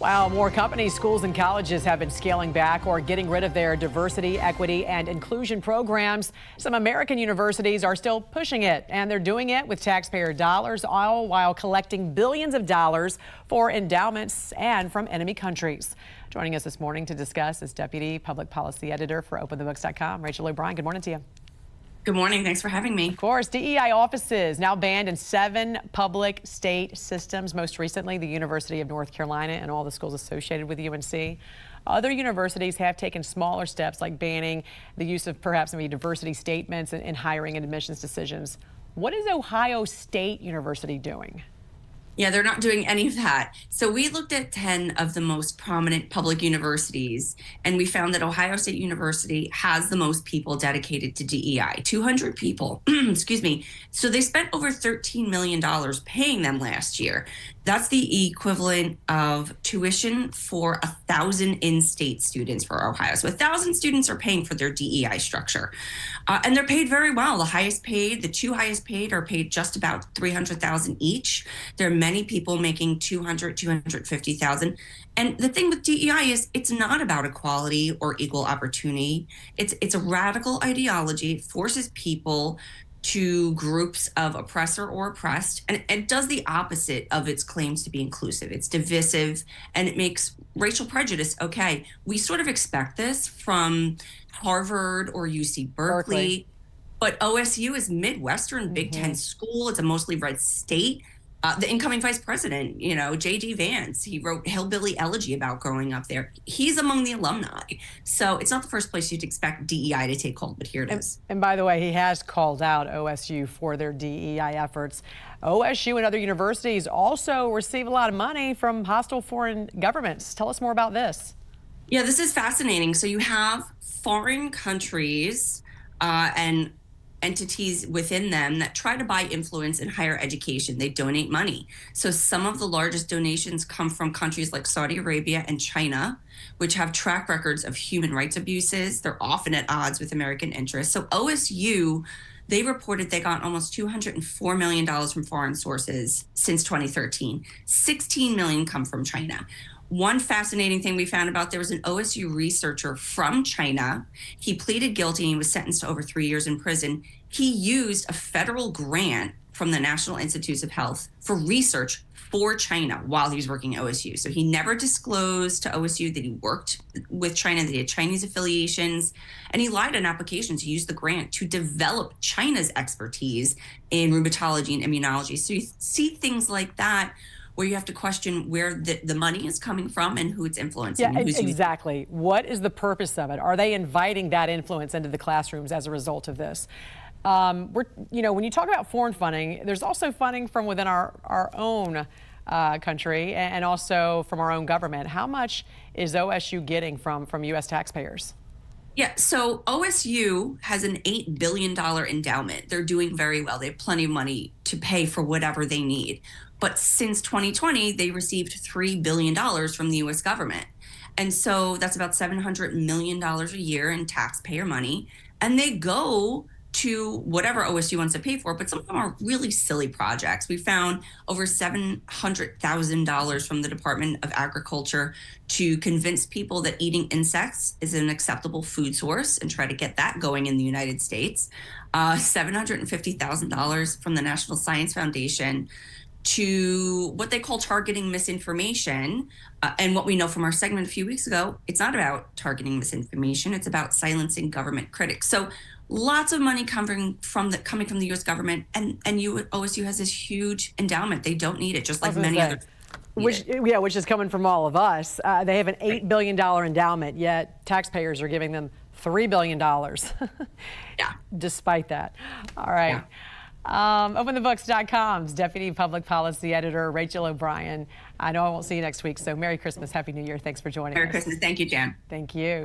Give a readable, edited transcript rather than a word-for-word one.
While more companies, schools, and colleges have been scaling back or getting rid of their diversity, equity, and inclusion programs, some American universities are still pushing it, and they're doing it with taxpayer dollars, all while collecting billions of dollars for endowments and from enemy countries. Joining us this morning to discuss is Deputy Public Policy Editor for OpenTheBooks.com, Rachel O'Brien. Good morning to you. Good morning. Thanks for having me. Of course. DEI offices now banned in 7 public state systems, most recently the University of North Carolina and all the schools associated with UNC. Other universities have taken smaller steps, like banning the use of perhaps maybe diversity statements in hiring and admissions decisions. What is Ohio State University doing? Yeah, they're not doing any of that. So we looked at 10 of the most prominent public universities, and we found that Ohio State University has the most people dedicated to DEI, 200 people, excuse me. So they spent over $13 million paying them last year. That's the equivalent of tuition for 1,000 in-state students for Ohio. So 1,000 students are paying for their DEI structure. And they're paid very well. The 2 highest paid are paid just about $300,000 each. There are many people making $200,000, $250,000. And the thing with DEI is it's not about equality or equal opportunity. It's a radical ideology. It forces people to groups of oppressor or oppressed, and it does the opposite of its claims to be inclusive. It's divisive, and it makes racial prejudice okay. We sort of expect this from Harvard or UC Berkeley. But OSU is Midwestern Big Ten school. It's a mostly red state. The incoming vice president, J.D. Vance, he wrote Hillbilly Elegy about growing up there. He's among the alumni. So it's not the first place you'd expect DEI to take hold, but here it is. And by the way, he has called out OSU for their DEI efforts. OSU and other universities also receive a lot of money from hostile foreign governments. Tell us more about this. Yeah, this is fascinating. So you have foreign countries and entities within them that try to buy influence in higher education. They donate money. So some of the largest donations come from countries like Saudi Arabia and China, which have track records of human rights abuses. They're often at odds with American interests. So OSU, they reported they got almost $204 million from foreign sources since 2013. 16 million come from China. One fascinating thing we found there was an OSU researcher from China. He pleaded guilty and was sentenced to over 3 years in prison. He used a federal grant from the National Institutes of Health for research for China while he was working at OSU. So he never disclosed to OSU that he worked with China, that he had Chinese affiliations, and he lied on applications. He used the grant to develop China's expertise in rheumatology and immunology. So you see things like that, where you have to question where the money is coming from and who it's influencing. Yeah, exactly. What is the purpose of it? Are they inviting that influence into the classrooms as a result of this? When you talk about foreign funding, there's also funding from within our own country and also from our own government. How much is OSU getting from U.S. taxpayers? Yeah, so OSU has an $8 billion endowment. They're doing very well. They have plenty of money to pay for whatever they need. But since 2020, they received $3 billion from the U.S. government. And so that's about $700 million a year in taxpayer money. And they go to whatever OSU wants to pay for, but some of them are really silly projects. We found over $700,000 from the Department of Agriculture to convince people that eating insects is an acceptable food source and try to get that going in the United States. $750,000 from the National Science Foundation to what they call targeting misinformation. And what we know from our segment a few weeks ago, it's not about targeting misinformation, it's about silencing government critics. So lots of money coming from the U.S. government, and OSU has this huge endowment. They don't need it, just like many others. Which is coming from all of us. They have an $8 billion endowment, yet taxpayers are giving them $3 billion. Yeah. Despite that. All right. Yeah. OpenTheBooks.com's Deputy Public Policy Editor, Rachel O'Brien. I know I won't see you next week, so Merry Christmas, Happy New Year. Thanks for joining us. Merry Christmas. Thank you, Jan. Thank you.